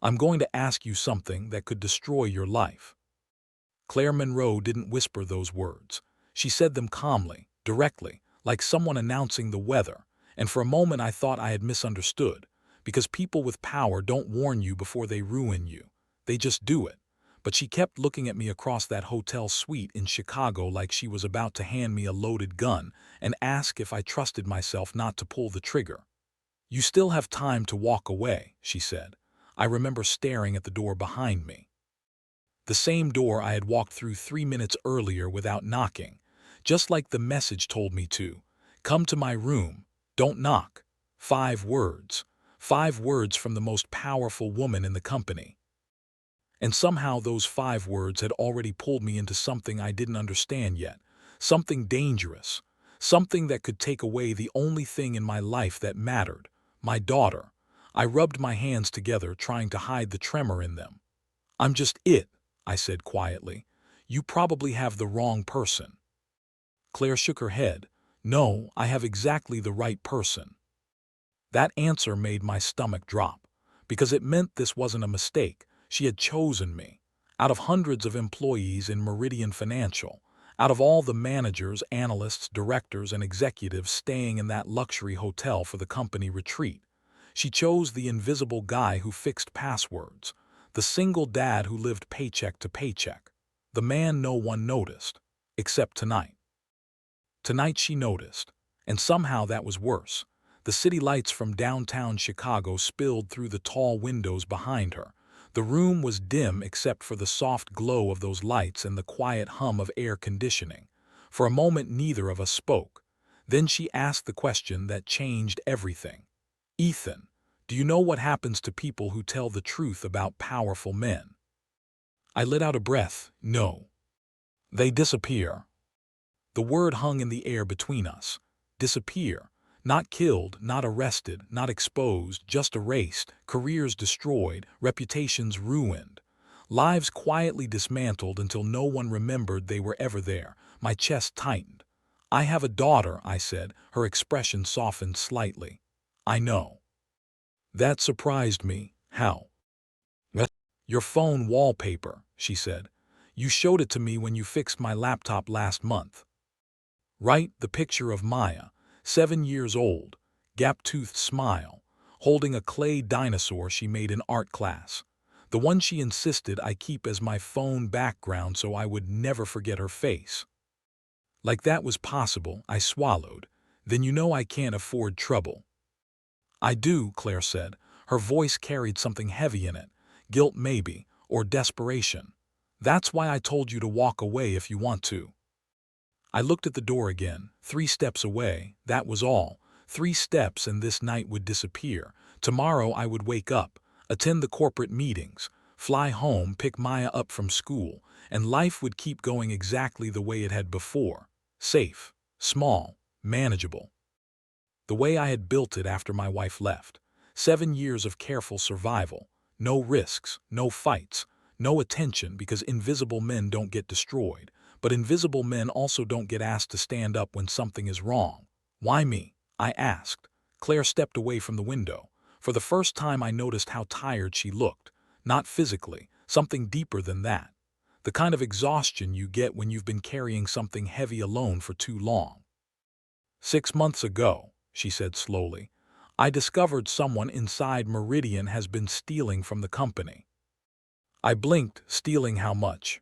I'm going to ask you something that could destroy your life." Claire Monroe didn't whisper those words. She said them calmly, directly, like someone announcing the weather, and for a moment I thought I had misunderstood, because people with power don't warn you before they ruin you. They just do it. But she kept looking at me across that hotel suite in Chicago like she was about to hand me a loaded gun and ask if I trusted myself not to pull the trigger. "You still have time to walk away," she said. I remember staring at the door behind me. The same door I had walked through 3 minutes earlier without knocking, just like the message told me to. "Come to my room. Don't knock." 5 words. 5 words from the most powerful woman in the company. And somehow those 5 words had already pulled me into something I didn't understand yet. Something dangerous. Something that could take away the only thing in my life that mattered. My daughter. I rubbed my hands together, trying to hide the tremor in them. "I'm just it," I said quietly. "You probably have the wrong person." Claire shook her head. "No, I have exactly the right person." That answer made my stomach drop, because it meant this wasn't a mistake. She had chosen me. Out of hundreds of employees in Meridian Financial, out of all the managers, analysts, directors, and executives staying in that luxury hotel for the company retreat, she chose the invisible guy who fixed passwords, the single dad who lived paycheck to paycheck, the man no one noticed, except tonight. Tonight she noticed, and somehow that was worse. The city lights from downtown Chicago spilled through the tall windows behind her. The room was dim except for the soft glow of those lights and the quiet hum of air conditioning. For a moment neither of us spoke. Then she asked the question that changed everything. "Ethan, do you know what happens to people who tell the truth about powerful men?" I let out a breath. "No. They disappear." The word hung in the air between us. Disappear. Not killed, not arrested, not exposed, just erased, careers destroyed, reputations ruined. Lives quietly dismantled until no one remembered they were ever there. My chest tightened. "I have a daughter," I said, her expression softened slightly. "I know." That surprised me. "How?" "Your phone wallpaper," she said. "You showed it to me when you fixed my laptop last month." Right, the picture of Maya, 7 years old, gap-toothed smile, holding a clay dinosaur she made in art class. The one she insisted I keep as my phone background so I would never forget her face. Like that was possible, I swallowed. "Then you know I can't afford trouble." "I do," Claire said. Her voice carried something heavy in it. Guilt maybe, or desperation. "That's why I told you to walk away if you want to." I looked at the door again. 3 steps away, that was all. 3 steps and this night would disappear. Tomorrow I would wake up, attend the corporate meetings, fly home, pick Maya up from school, and life would keep going exactly the way it had before. Safe, small, manageable. The way I had built it after my wife left. 7 years of careful survival. No risks, no fights, no attention because invisible men don't get destroyed. But invisible men also don't get asked to stand up when something is wrong. "Why me?" I asked. Claire stepped away from the window. For the first time I noticed how tired she looked. Not physically, something deeper than that. The kind of exhaustion you get when you've been carrying something heavy alone for too long. "6 months ago," she said slowly, "I discovered someone inside Meridian has been stealing from the company." I blinked. "Stealing how much?"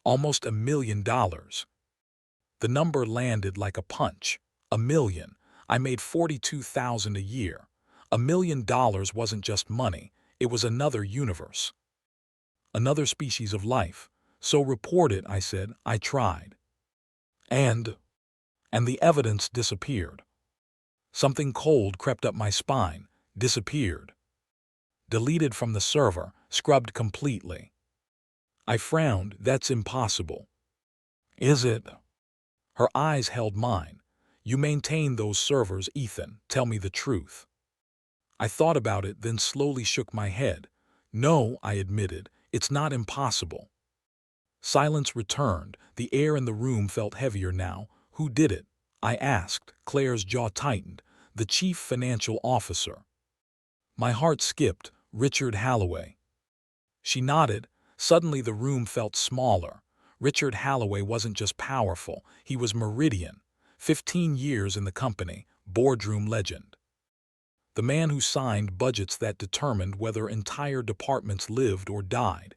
"Almost $1 million. The number landed like a punch. 1 million. I made $42,000 a year. $1 million wasn't just money, it was another universe. Another species of life. "So report it," I said. I tried. And the evidence disappeared. Something cold crept up my spine. Disappeared. Deleted from the server, scrubbed completely. I frowned. "That's impossible." "Is it?" Her eyes held mine. "You maintain those servers, Ethan. Tell me the truth." I thought about it, then slowly shook my head. "No," I admitted, "it's not impossible." Silence returned. The air in the room felt heavier now. "Who did it?" I asked. Claire's jaw tightened. "The chief financial officer." My heart skipped. Richard Halloway. She nodded. Suddenly the room felt smaller. Richard Halloway wasn't just powerful, he was Meridian. 15 years in the company, boardroom legend. The man who signed budgets that determined whether entire departments lived or died.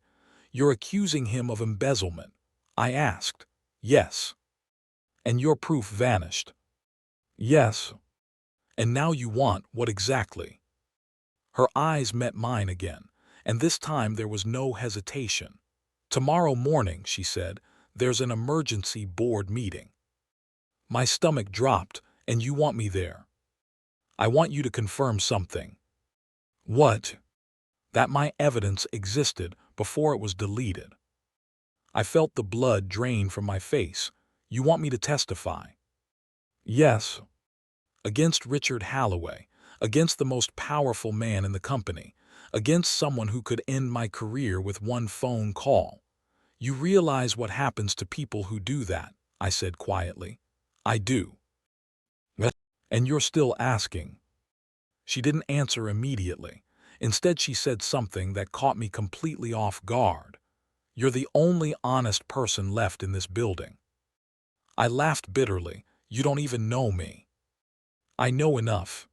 You're accusing him of embezzlement? I asked. Yes. And your proof vanished? Yes. And now you want what exactly? Her eyes met mine again, and this time there was no hesitation. Tomorrow morning, she said, there's an emergency board meeting. My stomach dropped, and you want me there. I want you to confirm something. What? That my evidence existed before it was deleted. I felt the blood drain from my face. You want me to testify? Yes. Against Richard Halloway, against the most powerful man in the company, against someone who could end my career with one phone call. You realize what happens to people who do that, I said quietly. I do. And you're still asking. She didn't answer immediately. Instead, she said something that caught me completely off guard. You're the only honest person left in this building. I laughed bitterly. You don't even know me. I know enough.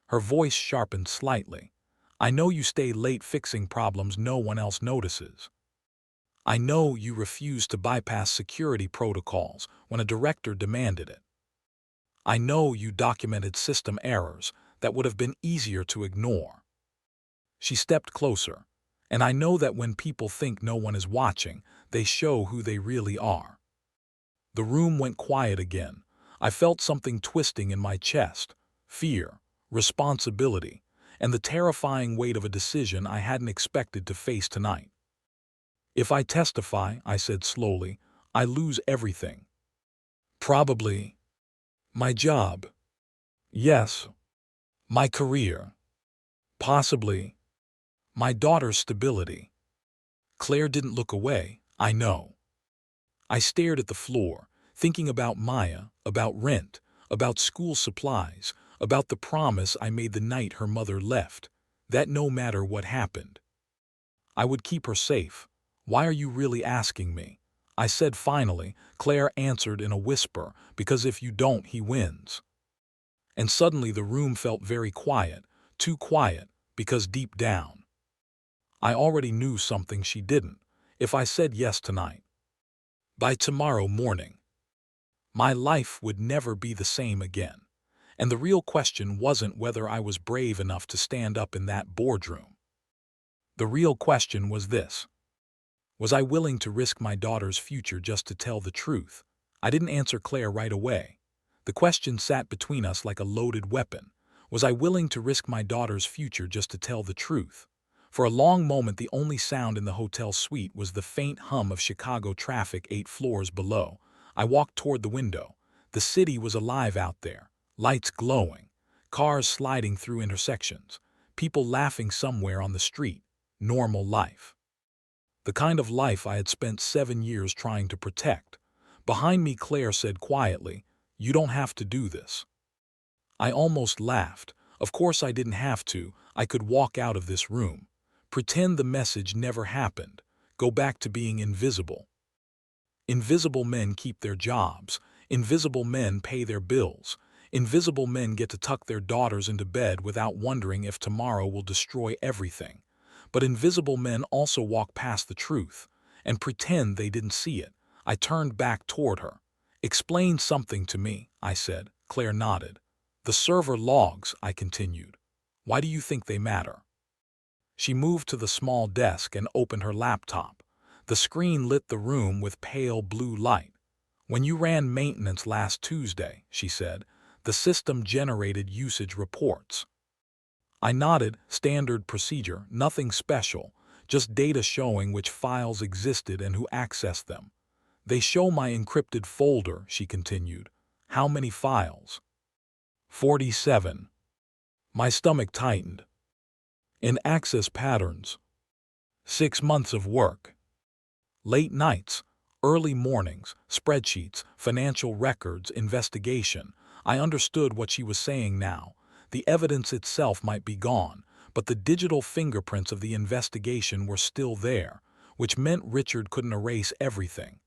Her voice sharpened slightly. I know you stay late fixing problems no one else notices. I know you refuse to bypass security protocols when a director demanded it. I know you documented system errors that would have been easier to ignore. She stepped closer, and I know that when people think no one is watching, they show who they really are. The room went quiet again. I felt something twisting in my chest, fear, responsibility, and the terrifying weight of a decision I hadn't expected to face tonight. If I testify, I said slowly, I lose everything. Probably. My job. Yes. My career. Possibly. My daughter's stability. Claire didn't look away, I know. I stared at the floor, thinking about Maya, about rent, about school supplies, about the promise I made the night her mother left, that no matter what happened, I would keep her safe. Why are you really asking me? I said finally. Claire answered in a whisper, because if you don't, he wins. And suddenly the room felt very quiet, too quiet, because deep down, I already knew something she didn't. If I said yes tonight, by tomorrow morning, my life would never be the same again. And the real question wasn't whether I was brave enough to stand up in that boardroom. The real question was this. Was I willing to risk my daughter's future just to tell the truth? I didn't answer Claire right away. The question sat between us like a loaded weapon. Was I willing to risk my daughter's future just to tell the truth? For a long moment, the only sound in the hotel suite was the faint hum of Chicago traffic 8 floors below. I walked toward the window. The city was alive out there, lights glowing, cars sliding through intersections, people laughing somewhere on the street. Normal life. The kind of life I had spent 7 years trying to protect. Behind me, Claire said quietly, "You don't have to do this." I almost laughed. Of course I didn't have to. I could walk out of this room, pretend the message never happened, go back to being invisible. Invisible men keep their jobs. Invisible men pay their bills. Invisible men get to tuck their daughters into bed without wondering if tomorrow will destroy everything. But invisible men also walk past the truth and pretend they didn't see it. I turned back toward her. "Explain something to me," I said. Claire nodded. "The server logs," I continued. "Why do you think they matter?" She moved to the small desk and opened her laptop. The screen lit the room with pale blue light. "When you ran maintenance last Tuesday," she said, "the system generated usage reports." I nodded. Standard procedure, nothing special, just data showing which files existed and who accessed them. "They show my encrypted folder," she continued. "How many files?" 47. My stomach tightened. "In access patterns. 6 months of work. Late nights, early mornings, spreadsheets, financial records, investigation." I understood what she was saying now. The evidence itself might be gone, but the digital fingerprints of the investigation were still there, which meant Richard couldn't erase everything.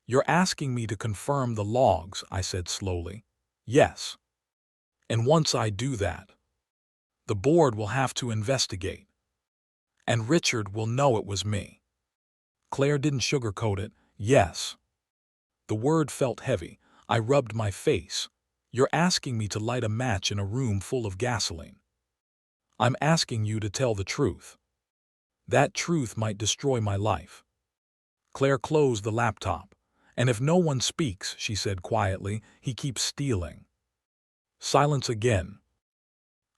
"You're asking me to confirm the logs," I said slowly. "Yes. And once I do that, the board will have to investigate. And Richard will know it was me." Claire didn't sugarcoat it. "Yes." The word felt heavy. I rubbed my face. "You're asking me to light a match in a room full of gasoline. I'm asking you to tell the truth. That truth might destroy my life." Claire closed the laptop. "And if no one speaks," she said quietly, "he keeps stealing." Silence again.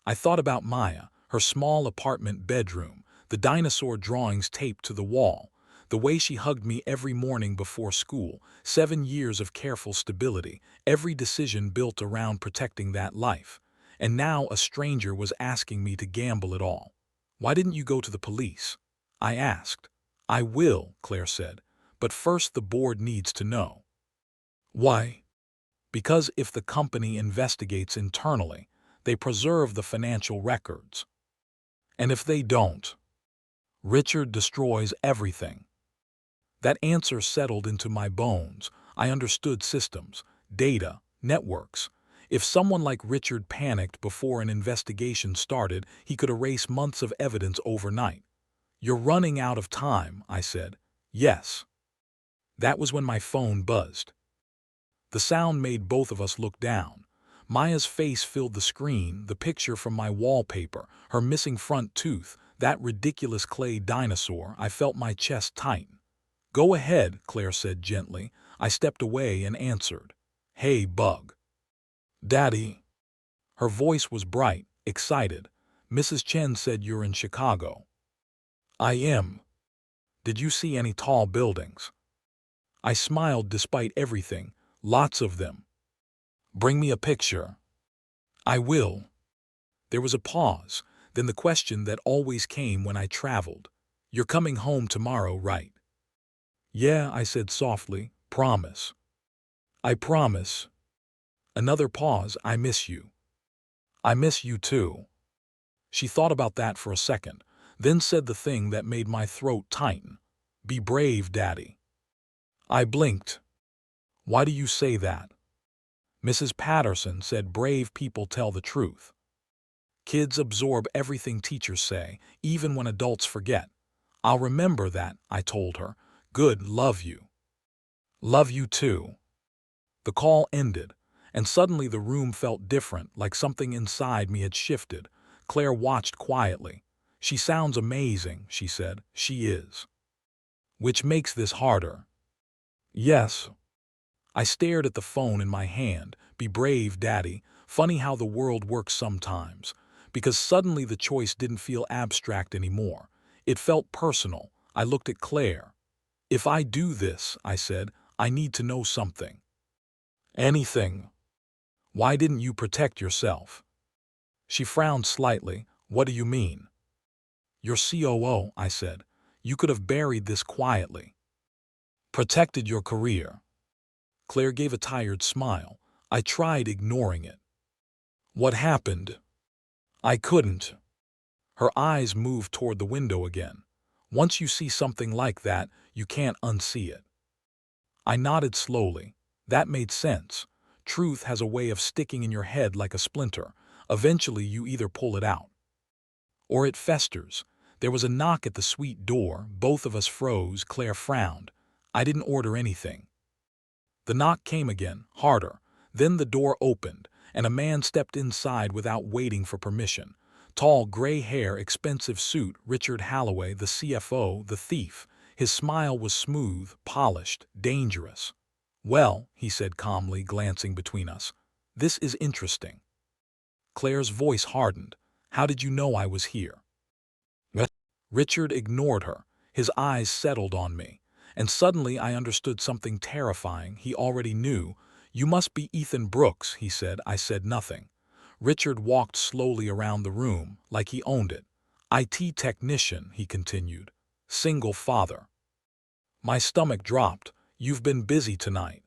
I thought about Maya, her small apartment bedroom, the dinosaur drawings taped to the wall, the way she hugged me every morning before school, 7 years of careful stability, every decision built around protecting that life. And now a stranger was asking me to gamble it all. "Why didn't you go to the police?" I asked. "I will," Claire said, "but first the board needs to know." "Why?" "Because if the company investigates internally, they preserve the financial records. And if they don't, Richard destroys everything." That answer settled into my bones. I understood systems, data, networks. If someone like Richard panicked before an investigation started, he could erase months of evidence overnight. "You're running out of time," I said. "Yes." That was when my phone buzzed. The sound made both of us look down. Maya's face filled the screen, the picture from my wallpaper, her missing front tooth, that ridiculous clay dinosaur. I felt my chest tighten. "Go ahead," Claire said gently. I stepped away and answered. "Hey, Bug." "Daddy." Her voice was bright, excited. "Mrs. Chen said you're in Chicago." "I am." "Did you see any tall buildings?" I smiled despite everything. "Lots of them." "Bring me a picture." "I will." There was a pause, then the question that always came when I traveled. "You're coming home tomorrow, right?" "Yeah," I said softly. "Promise." "I promise." Another pause. "I miss you." "I miss you too." She thought about that for a second, then said the thing that made my throat tighten. "Be brave, Daddy." I blinked. "Why do you say that?" "Mrs. Patterson said brave people tell the truth. Kids absorb everything teachers say, even when adults forget." "I'll remember that," I told her. "Good, love you." "Love you too." The call ended, and suddenly the room felt different, like something inside me had shifted. Claire watched quietly. "She sounds amazing," she said. "She is." "Which makes this harder." "Yes." I stared at the phone in my hand. "Be brave, Daddy." Funny how the world works sometimes. Because suddenly the choice didn't feel abstract anymore. It felt personal. I looked at Claire. "If I do this," I said, "I need to know something." "Anything." "Why didn't you protect yourself?" She frowned slightly. "What do you mean?" "You're COO," I said. "You could have buried this quietly. Protected your career." Claire gave a tired smile. I tried ignoring it. "What happened?" "I couldn't." Her eyes moved toward the window again. "Once you see something like that, you can't unsee it." I nodded slowly. That made sense. Truth has a way of sticking in your head like a splinter. Eventually you either pull it out or it festers. There was a knock at the suite door. Both of us froze. Claire frowned. "I didn't order anything." The knock came again, harder. Then the door opened, and a man stepped inside without waiting for permission. Tall, gray hair, expensive suit, Richard Halloway, the CFO, the thief. His smile was smooth, polished, dangerous. "Well," he said calmly, glancing between us, "this is interesting." Claire's voice hardened. "How did you know I was here?" Richard ignored her. His eyes settled on me. And suddenly I understood something terrifying he already knew. "You must be Ethan Brooks," he said. I said nothing. Richard walked slowly around the room, like he owned it. "IT technician," he continued. "Single father." My stomach dropped. "You've been busy tonight."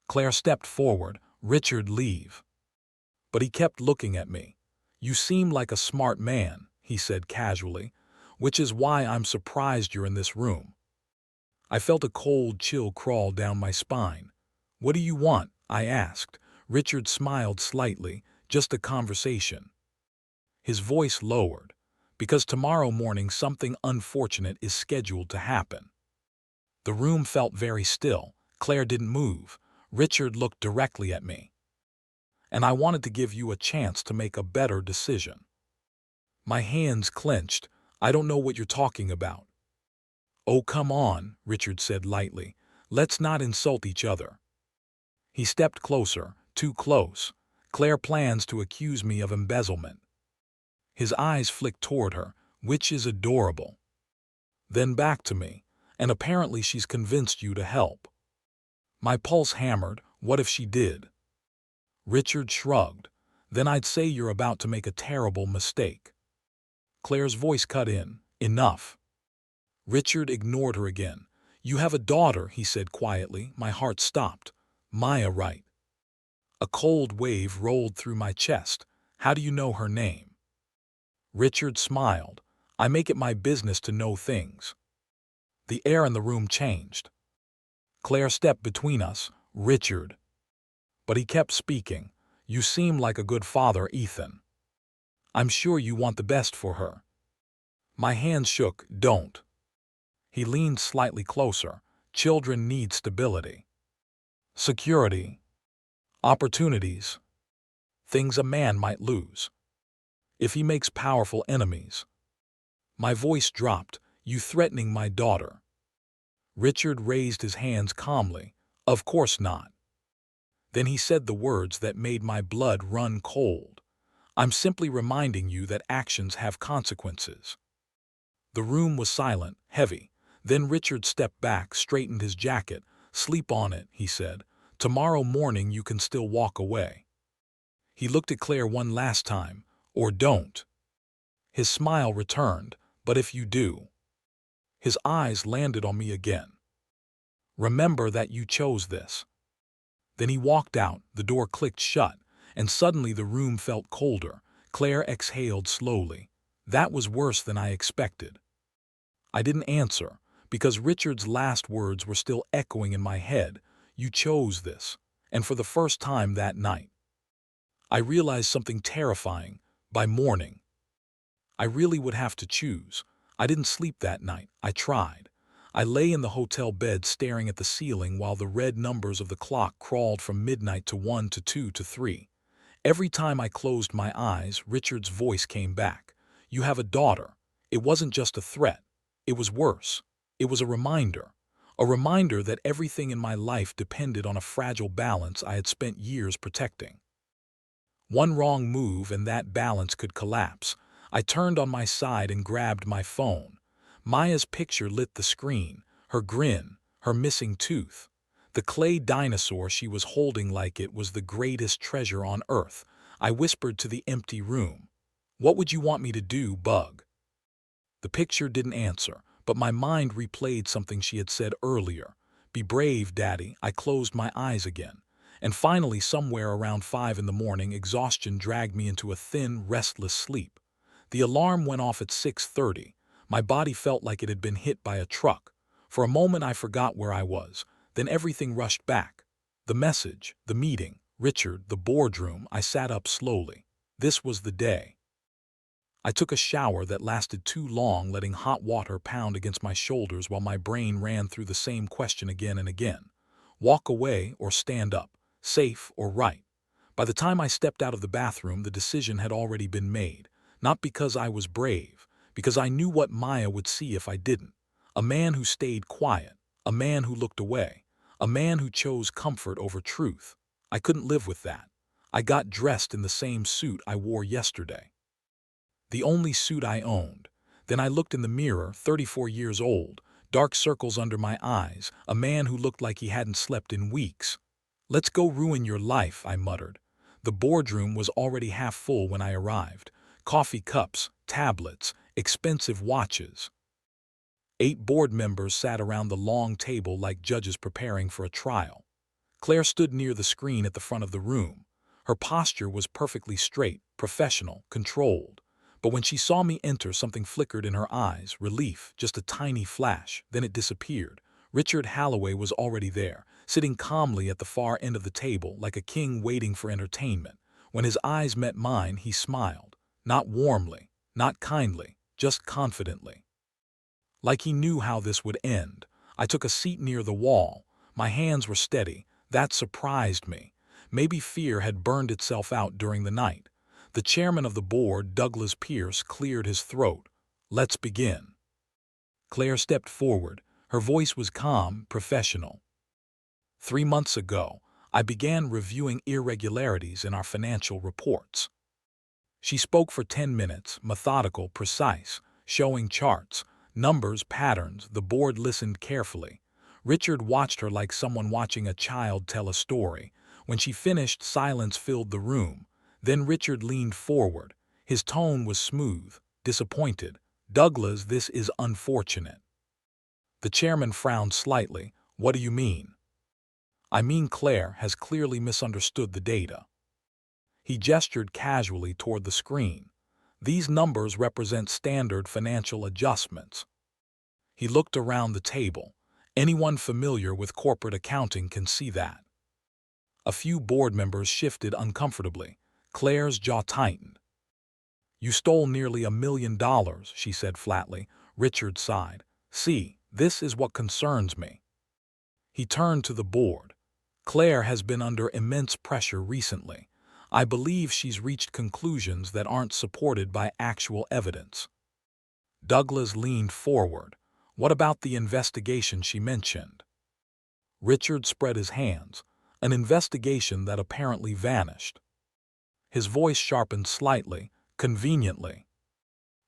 Claire stepped forward. "Richard, leave." But he kept looking at me. "You seem like a smart man," he said casually, "which is why I'm surprised you're in this room." I felt a cold chill crawl down my spine. "What do you want?" I asked. Richard smiled slightly, "Just a conversation." His voice lowered. "Because tomorrow morning something unfortunate is scheduled to happen." The room felt very still. Claire didn't move. Richard looked directly at me. "And I wanted to give you a chance to make a better decision." My hands clenched. "I don't know what you're talking about." "Oh, come on," Richard said lightly. "Let's not insult each other." He stepped closer, too close. "Claire plans to accuse me of embezzlement." His eyes flicked toward her, "which is adorable." Then back to me. "And apparently she's convinced you to help." My pulse hammered. What if she did? Richard shrugged. "Then I'd say you're about to make a terrible mistake." Claire's voice cut in. "Enough." Richard ignored her again. "You have a daughter," he said quietly. My heart stopped. "Maya, right?" A cold wave rolled through my chest. "How do you know her name?" Richard smiled. "I make it my business to know things." The air in the room changed. Claire stepped between us. "Richard." But he kept speaking. "You seem like a good father, Ethan. I'm sure you want the best for her." My hands shook. "Don't." He leaned slightly closer. "Children need stability. Security. Opportunities. Things a man might lose if he makes powerful enemies." My voice dropped. "You threatening my daughter?" Richard raised his hands calmly. "Of course not." Then he said the words that made my blood run cold. "I'm simply reminding you that actions have consequences." The room was silent, heavy. Then Richard stepped back, straightened his jacket. "Sleep on it," he said. "Tomorrow morning you can still walk away." He looked at Claire one last time. "Or don't." His smile returned. "But if you do." His eyes landed on me again. "Remember that you chose this." Then he walked out, the door clicked shut, and suddenly the room felt colder. Claire exhaled slowly. That was worse than I expected. I didn't answer, because Richard's last words were still echoing in my head. "You chose this." And for the first time that night, I realized something terrifying. By morning, I really would have to choose. I didn't sleep that night. I tried. I lay in the hotel bed staring at the ceiling while the red numbers of the clock crawled from midnight to 1 to 2 to 3. Every time I closed my eyes, Richard's voice came back. "You have a daughter." It wasn't just a threat. It was worse. It was a reminder. A reminder that everything in my life depended on a fragile balance I had spent years protecting. One wrong move and that balance could collapse. I turned on my side and grabbed my phone. Maya's picture lit the screen, her grin, her missing tooth. The clay dinosaur she was holding like it was the greatest treasure on earth. I whispered to the empty room. "What would you want me to do, Bug?" The picture didn't answer, but my mind replayed something she had said earlier. "Be brave, Daddy." I closed my eyes again. And finally, somewhere around 5 in the morning, exhaustion dragged me into a thin, restless sleep. The alarm went off at 6:30. My body felt like it had been hit by a truck. For a moment I forgot where I was. Then everything rushed back. The message, the meeting, Richard, the boardroom. I sat up slowly. This was the day. I took a shower that lasted too long, letting hot water pound against my shoulders while my brain ran through the same question again and again. Walk away or stand up? Safe or right? By the time I stepped out of the bathroom, the decision had already been made. Not because I was brave, because I knew what Maya would see if I didn't. A man who stayed quiet, a man who looked away, a man who chose comfort over truth. I couldn't live with that. I got dressed in the same suit I wore yesterday. The only suit I owned. Then I looked in the mirror, 34 years old, dark circles under my eyes, a man who looked like he hadn't slept in weeks. "Let's go ruin your life," I muttered. The boardroom was already half full when I arrived. Coffee cups, tablets, expensive watches. 8 board members sat around the long table like judges preparing for a trial. Claire stood near the screen at the front of the room. Her posture was perfectly straight, professional, controlled. But when she saw me enter, something flickered in her eyes, relief, just a tiny flash, then it disappeared. Richard Halloway was already there, sitting calmly at the far end of the table like a king waiting for entertainment. When his eyes met mine, he smiled, not warmly, not kindly, just confidently. Like he knew how this would end. I took a seat near the wall. My hands were steady. That surprised me. Maybe fear had burned itself out during the night. The chairman of the board, Douglas Pierce, cleared his throat. "Let's begin." Claire stepped forward. Her voice was calm, professional. 3 months ago, I began reviewing irregularities in our financial reports. She spoke for 10 minutes, methodical, precise, showing charts, numbers, patterns. The board listened carefully. Richard watched her like someone watching a child tell a story. When she finished, silence filled the room. Then Richard leaned forward. His tone was smooth, disappointed. "Douglas, this is unfortunate." The chairman frowned slightly. "What do you mean?" "I mean Claire has clearly misunderstood the data." He gestured casually toward the screen. "These numbers represent standard financial adjustments." He looked around the table. Anyone familiar with corporate accounting can see that. A few board members shifted uncomfortably. Claire's jaw tightened. "You stole nearly $1 million, she said flatly. Richard sighed. "See, this is what concerns me." He turned to the board. "Claire has been under immense pressure recently. I believe she's reached conclusions that aren't supported by actual evidence." Douglas leaned forward. "What about the investigation she mentioned?" Richard spread his hands. "An investigation that apparently vanished." His voice sharpened slightly, conveniently.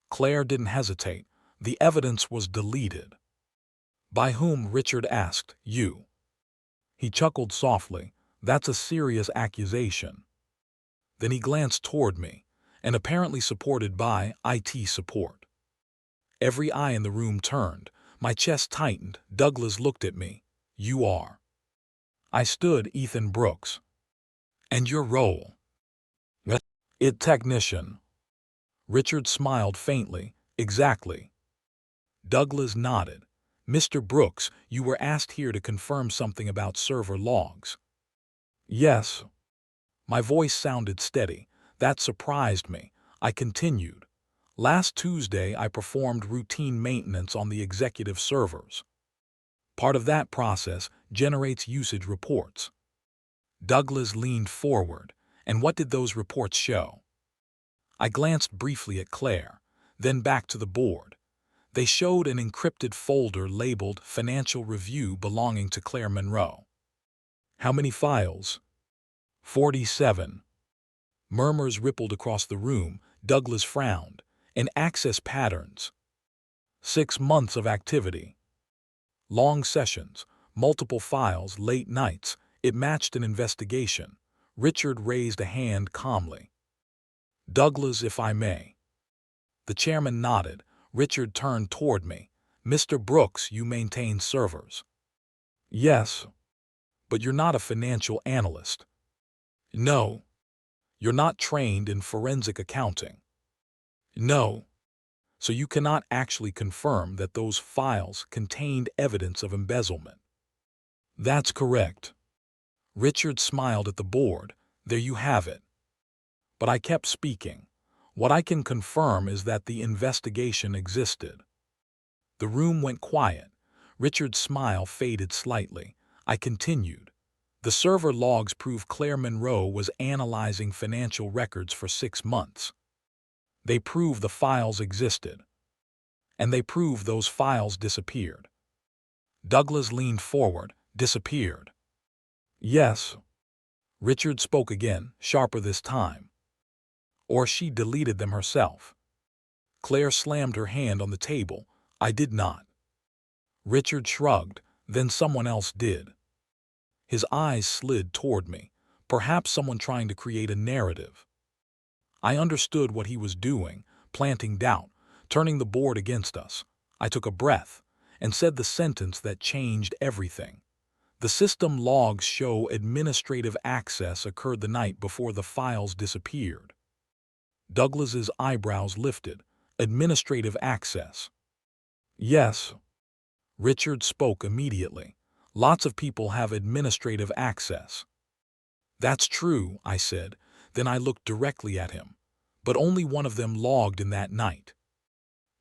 Claire didn't hesitate. "The evidence was deleted." "By whom?" Richard asked. "You." He chuckled softly. "That's a serious accusation." Then he glanced toward me, and apparently supported by IT support. Every eye in the room turned. My chest tightened. Douglas looked at me. "You are." I stood. "Ethan Brooks." "And your role?" "It technician." Richard smiled faintly. "Exactly." Douglas nodded. "Mr. Brooks, you were asked here to confirm something about server logs." "Yes." My voice sounded steady. That surprised me. I continued. "Last Tuesday, I performed routine maintenance on the executive servers. Part of that process generates usage reports." Douglas leaned forward. "And what did those reports show?" I glanced briefly at Claire, then back to the board. They showed an encrypted folder labeled Financial Review belonging to Claire Monroe. "How many files?" 47. Murmurs rippled across the room. Douglas frowned. "And access patterns?" 6 months of activity. Long sessions, multiple files, late nights. It matched an investigation. Richard raised a hand calmly. "Douglas, if I may." The chairman nodded. Richard turned toward me. "Mr. Brooks, you maintain servers." "Yes." "But you're not a financial analyst." "No." "You're not trained in forensic accounting." "No." "So you cannot actually confirm that those files contained evidence of embezzlement." "That's correct." Richard smiled at the board. "There you have it." But I kept speaking. "What I can confirm is that the investigation existed." The room went quiet. Richard's smile faded slightly. I continued. "The server logs prove Claire Monroe was analyzing financial records for 6 months. They prove the files existed. And they prove those files disappeared." Douglas leaned forward. "Disappeared?" "Yes." Richard spoke again, sharper this time. "Or she deleted them herself." Claire slammed her hand on the table. "I did not." Richard shrugged. "Then someone else did." His eyes slid toward me. Perhaps someone trying to create a narrative. I understood what he was doing, planting doubt, turning the board against us. I took a breath and said the sentence that changed everything. "The system logs show administrative access occurred the night before the files disappeared." Douglas's eyebrows lifted. Administrative access. Yes, Richard spoke immediately. Lots of people have administrative access. That's true, I said. Then I looked directly at him. But only one of them logged in that night.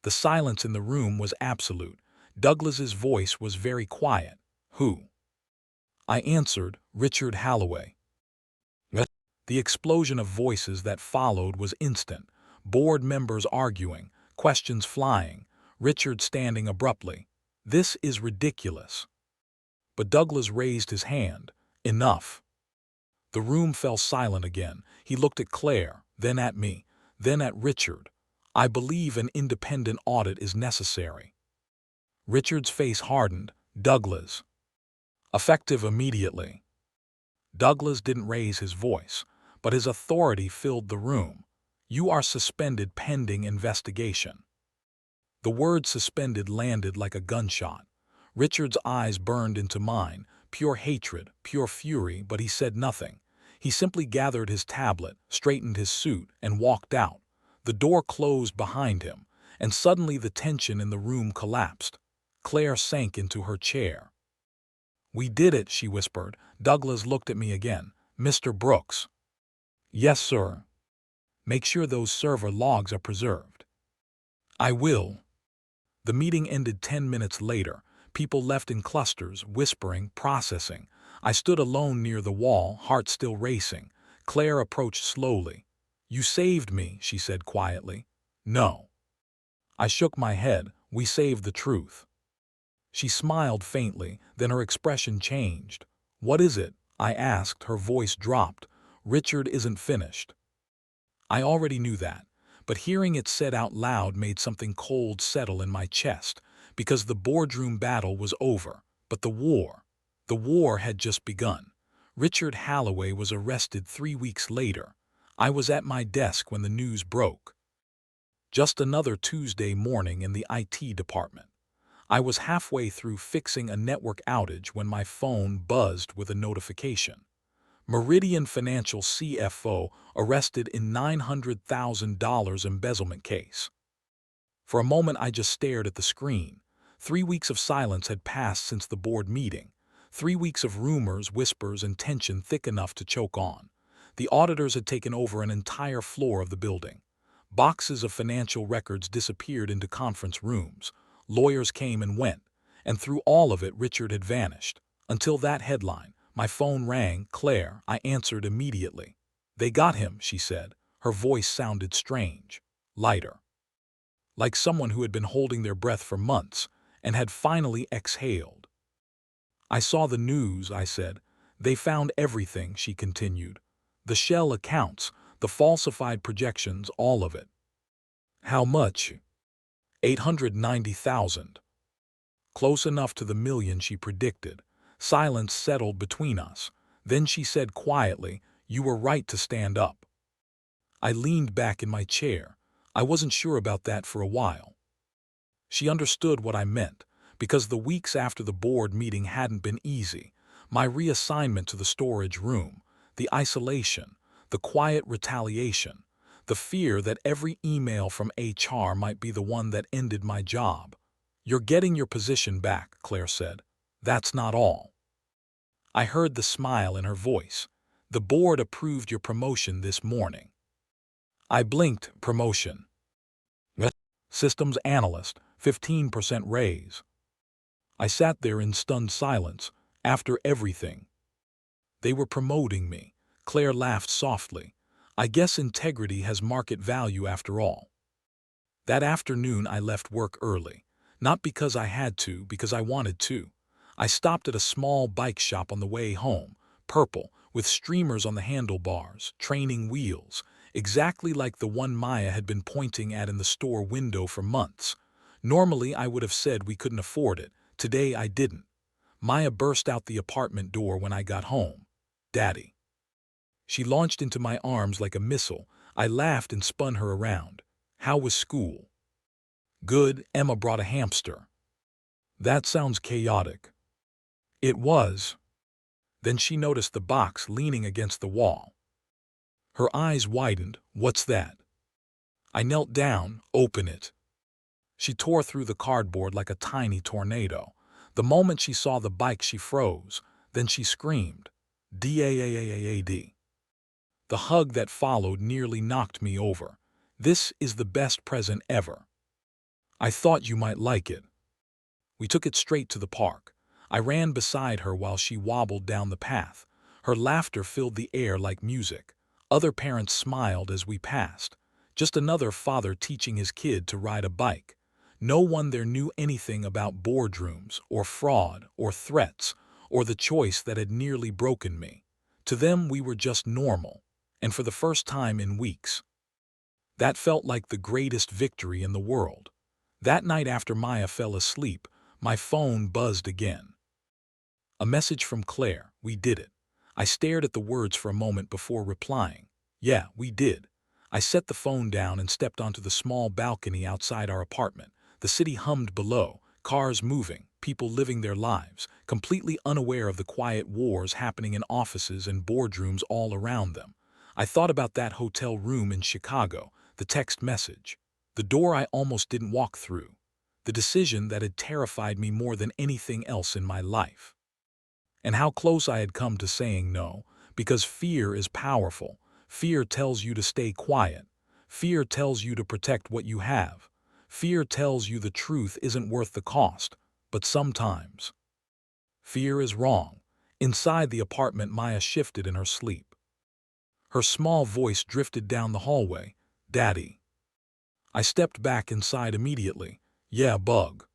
The silence in the room was absolute. Douglas's voice was very quiet. Who? I answered, Richard Halloway. The explosion of voices that followed was instant. Board members arguing, questions flying, Richard standing abruptly. This is ridiculous. But Douglas raised his hand. Enough. The room fell silent again. He looked at Claire, then at me, then at Richard. I believe an independent audit is necessary. Richard's face hardened. Douglas. Effective immediately. Douglas didn't raise his voice, but his authority filled the room. You are suspended pending investigation. The word suspended landed like a gunshot. Richard's eyes burned into mine, pure hatred, pure fury, but he said nothing. He simply gathered his tablet, straightened his suit, and walked out. The door closed behind him, and suddenly the tension in the room collapsed. Claire sank into her chair. We did it, she whispered. Douglas looked at me again. Mr. Brooks. Yes, sir. Make sure those server logs are preserved. I will. The meeting ended 10 minutes later. People left in clusters, whispering, processing. I stood alone near the wall, heart still racing. Claire approached slowly. You saved me, she said quietly. No. I shook my head. We saved the truth. She smiled faintly, then her expression changed. What is it? I asked, her voice dropped. Richard isn't finished. I already knew that, but hearing it said out loud made something cold settle in my chest, because the boardroom battle was over, but the war had just begun. Richard Halloway was arrested 3 weeks later. I was at my desk when the news broke. Just another Tuesday morning in the IT department. I was halfway through fixing a network outage when my phone buzzed with a notification. Meridian Financial CFO arrested in $900,000 embezzlement case. For a moment I just stared at the screen. 3 weeks of silence had passed since the board meeting. 3 weeks of rumors, whispers, and tension thick enough to choke on. The auditors had taken over an entire floor of the building. Boxes of financial records disappeared into conference rooms. Lawyers came and went, and through all of it Richard had vanished. Until that headline. My phone rang. Claire, I answered immediately. They got him, she said. Her voice sounded strange, lighter. Like someone who had been holding their breath for months and had finally exhaled. I saw the news, I said. They found everything, she continued. The shell accounts, the falsified projections, all of it. How much? 890,000. Close enough to the million she predicted. Silence settled between us. Then she said quietly, You were right to stand up. I leaned back in my chair. I wasn't sure about that for a while. She understood what I meant, because the weeks after the board meeting hadn't been easy. My reassignment to the storage room, the isolation, the quiet retaliation, the fear that every email from HR might be the one that ended my job. You're getting your position back, Claire said. That's not all. I heard the smile in her voice. The board approved your promotion this morning. I blinked. Promotion. Systems analyst, 15% raise. I sat there in stunned silence. After everything. They were promoting me. Claire laughed softly. I guess integrity has market value after all. That afternoon I left work early. Not because I had to, because I wanted to. I stopped at a small bike shop on the way home, purple, with streamers on the handlebars, training wheels, exactly like the one Maya had been pointing at in the store window for months. Normally I would have said we couldn't afford it. Today I didn't. Maya burst out the apartment door when I got home. Daddy. She launched into my arms like a missile. I laughed and spun her around. How was school? Good. Emma brought a hamster. That sounds chaotic. It was. Then she noticed the box leaning against the wall. Her eyes widened. What's that? I knelt down. Open it. She tore through the cardboard like a tiny tornado. The moment she saw the bike, she froze. Then she screamed, "Daad." The hug that followed nearly knocked me over. "This is the best present ever. I thought you might like it." We took it straight to the park. I ran beside her while she wobbled down the path. Her laughter filled the air like music. Other parents smiled as we passed. Just another father teaching his kid to ride a bike. No one there knew anything about boardrooms, or fraud, or threats, or the choice that had nearly broken me. To them, we were just normal. And for the first time in weeks, that felt like the greatest victory in the world. That night after Maya fell asleep, my phone buzzed again. A message from Claire. We did it. I stared at the words for a moment before replying. Yeah, we did. I set the phone down and stepped onto the small balcony outside our apartment. The city hummed below, cars moving, people living their lives, completely unaware of the quiet wars happening in offices and boardrooms all around them. I thought about that hotel room in Chicago, the text message, the door I almost didn't walk through, the decision that had terrified me more than anything else in my life. And how close I had come to saying no, because fear is powerful. Fear tells you to stay quiet. Fear tells you to protect what you have. Fear tells you the truth isn't worth the cost. But sometimes, fear is wrong. Inside the apartment, Maya shifted in her sleep. Her small voice drifted down the hallway. "Daddy." I stepped back inside immediately. "Yeah, Bug.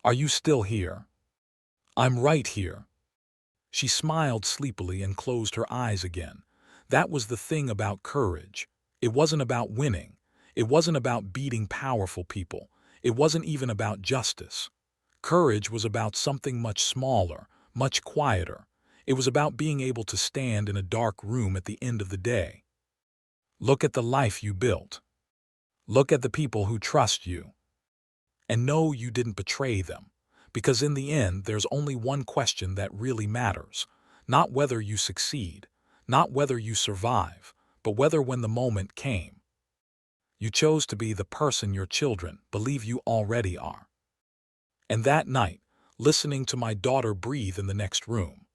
Are you still here?" "I'm right here." She smiled sleepily and closed her eyes again. That was the thing about courage. It wasn't about winning. It wasn't about beating powerful people. It wasn't even about justice. Courage was about something much smaller, much quieter. It was about being able to stand in a dark room at the end of the day. Look at the life you built. Look at the people who trust you. And know you didn't betray them. Because in the end, there's only one question that really matters. Not whether you succeed, not whether you survive, but whether when the moment came, you chose to be the person your children believe you already are. And that night, listening to my daughter breathe in the next room,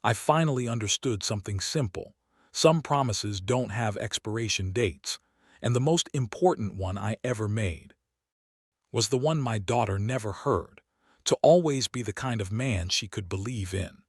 I finally understood something simple. Some promises don't have expiration dates, and the most important one I ever made was the one my daughter never heard, to always be the kind of man she could believe in.